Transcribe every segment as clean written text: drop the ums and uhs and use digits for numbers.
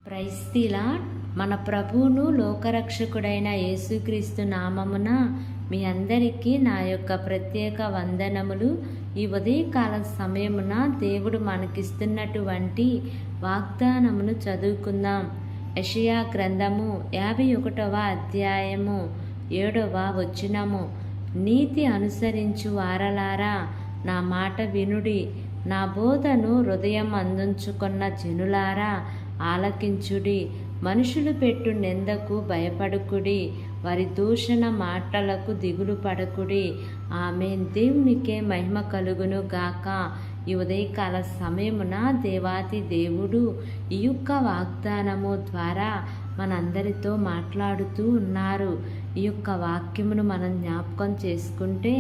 Praise the lord. మన ప్రభువును లోకరక్షకుడైన యేసుక్రీస్తు నామమున మీ అందరికీ నా యొక్క ప్రత్యేక వందనములు. ఈ ఉదయకాల సమయమున దేవుడు మనకిస్తున్నటువంటి వాగ్దానమును చదువుకుందాం. యెషయా గ్రంథము 51వ అధ్యాయము 7వ వచనము. నీతి అనుసరించు వారలారా, నా మాట వినుడి. నా బోధను హృదయం అందించుకున్న జనులారా, ఆలకించుడి. మనుషులు పెట్టు నిందకు భయపడకుడి, వారి దూషణ మాటలకు దిగులు పడకుడి. ఆమేన్. దేవునికే మహిమ కలుగును గాక. ఈ ఉదయకాల సమయమున దేవాది దేవుడు ఈ యొక్క వాగ్దానము ద్వారా మనందరితో మాట్లాడుతూ ఉన్నారు. ఈ యొక్క వాక్యమును మనం జ్ఞాపకం చేసుకుంటే,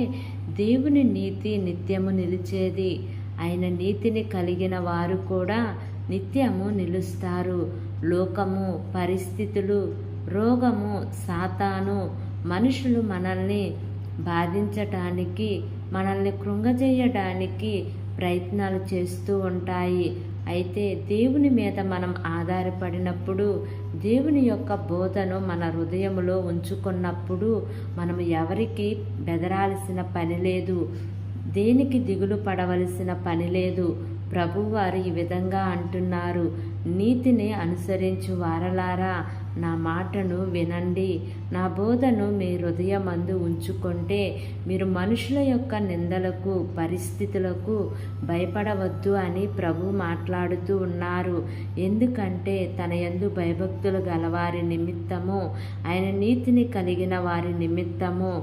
దేవుని నీతి నిత్యము నిలిచేది. ఆయన నీతిని కలిగిన వారు కూడా నిత్యము నిలుస్తారు. లోకము, పరిస్థితులు, రోగము, సాతాను, మనుషులు మనల్ని బాధించటానికి, మనల్ని కృంగజేయడానికి ప్రయత్నాలు చేస్తూ ఉంటాయి. అయితే దేవుని మీద మనం ఆధారపడినప్పుడు, దేవుని యొక్క బోధను మన హృదయంలో ఉంచుకున్నప్పుడు మనం ఎవరికి బెదరాల్సిన పని లేదు, దేనికి దిగులు పడవలసిన పని లేదు. ప్రభువారు ఈ విధంగా అంటున్నారు, నీతిని అనుసరించు వారలారా, నా మాటను వినండి. నా బోధను మీ హృదయమందు ఉంచుకుంటే మీరు మనుషుల యొక్క నిందలకు, పరిస్థితులకు భయపడవద్దు అని ప్రభు మాట్లాడుతూ ఉన్నారు. ఎందుకంటే తన యందు భయభక్తులు గలవారి నిమిత్తము, ఆయన నీతిని కలిగిన వారి నిమిత్తము,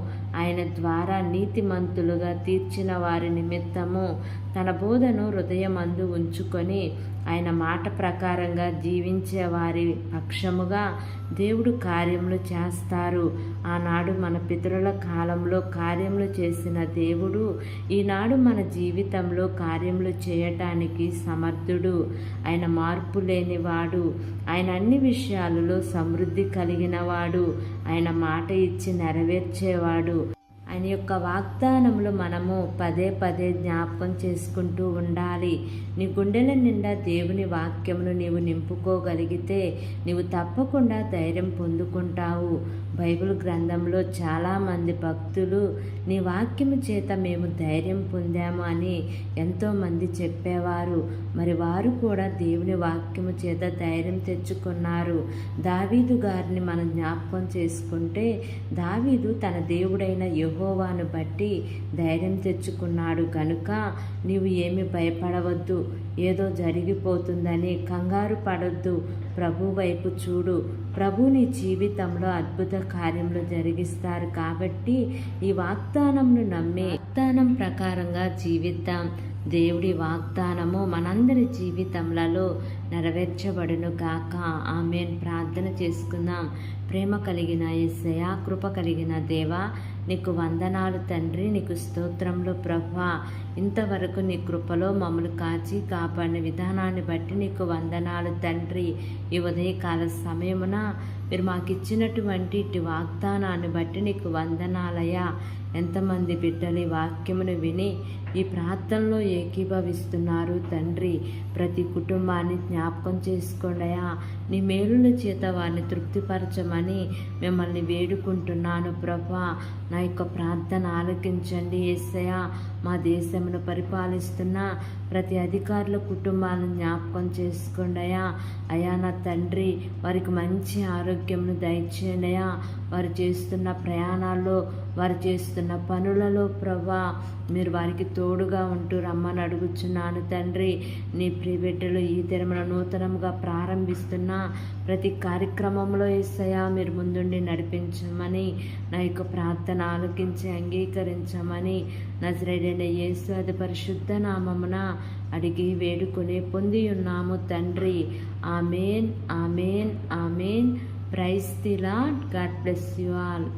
ఆయన ద్వారా నీతిమంతులుగా తీర్చిన వారి నిమిత్తము తన బోధను హృదయమందు ఉంచుకొని ఆయన మాట ప్రకారంగా జీవించే వారి పక్షముగా దేవుడు కార్యములు చేస్తారు. ఆనాడు మన పితరుల కాలంలో కార్యములు చేసిన దేవుడు ఈనాడు మన జీవితంలో కార్యములు చేయటానికి సమర్థుడు. ఆయన మార్పు లేనివాడు. ఆయన అన్ని విషయాలలో సమృద్ధి కలిగిన వాడు. ఆయన మాట ఇచ్చి నెరవేర్చేవాడు. ఆయన యొక్క వాగ్దానములు మనము పదే పదే జ్ఞాపకం చేసుకుంటూ ఉండాలి. నీ గుండెల నిండా దేవుని వాక్యమును నీవు నింపుకోగలిగితే నీవు తప్పకుండా ధైర్యం పొందుకుంటావు. బైబిల్ గ్రంథంలో చాలామంది భక్తులు నీ వాక్యము చేత మేము ధైర్యం పొందాము అని ఎంతోమంది చెప్పేవారు. మరి వారు కూడా దేవుని వాక్యము చేత ధైర్యం తెచ్చుకున్నారు. దావీదు గారిని మనం జ్ఞాపకం చేసుకుంటే, దావీదు తన దేవుడైన యెహోవాను బట్టి ధైర్యం తెచ్చుకున్నాడు. కనుక నీవు ఏమి భయపడవద్దు, ఏదో జరిగిపోతుందని కంగారు పడొద్దు. ప్రభు వైపు చూడు. ప్రభు నీ జీవితంలో అద్భుత కార్యములు జరిగిస్తారు. కాబట్టి ఈ వాగ్దానంను నమ్మి వాగ్దానం ప్రకారంగా జీవిద్దాం. దేవుడి వాగ్దానము మనందరి జీవితములలో నెరవేర్చబడును గాక. ఆమేన్. ప్రార్థన చేసుకుందాం. ప్రేమ కలిగిన యేసయ్యా, కృప కలిగిన దేవా, నీకు వందనాలు తండ్రి. నీకు స్తోత్రములు ప్రభువా. ఇంతవరకు నీ కృపలో మమ్మల్ని కాచి కాపాడిన విధానాన్ని బట్టి నీకు వందనాలు తండ్రి. ఈ ఉదయకాల సమయమున మీరు మాకు ఇచ్చినటువంటి ఇటు వాగ్దానాన్ని బట్టి నీకు వందనాలయ్యా. ఎంతమంది బిడ్డలు ఈ వాక్యమును విని ఈ ప్రార్థనలో ఏకీభవిస్తున్నారు తండ్రి. ప్రతి కుటుంబాన్ని జ్ఞాపకం చేసుకోండియా. నీ మేలుల చేత వారిని తృప్తిపరచమని మిమ్మల్ని వేడుకుంటున్నాను ప్రభా. నా యొక్క ప్రార్థన ఆలకించండి యేసయ్యా. మా దేశమును పరిపాలిస్తున్న ప్రతి అధికారుల కుటుంబాలను జ్ఞాపకం చేసుకోండియా. అయా నా తండ్రి, వారికి మంచి ఆరోగ్యమును దయచేయండియా. వారు చేస్తున్న ప్రయాణాల్లో, వారు చేస్తున్న పనులలో ప్రభా మీరు వారికి తోడుగా ఉంటూ రమ్మని అడుగుచున్నాను తండ్రి. నీ ప్రియబిడ్డలు ఈ దినమున నూతనంగా ప్రారంభిస్తున్న ప్రతి కార్యక్రమంలో యేసయ్యా మీరు ముందుండి నడిపించమని, నా యొక్క ప్రార్థన ఆలకించి అంగీకరించమని నజరేయుడైన యేసు అతి పరిశుద్ధ నామమున అడిగి వేడుకొని పొంది ఉన్నాము తండ్రి. Amen, amen, amen. Praise the Lord. God bless you all.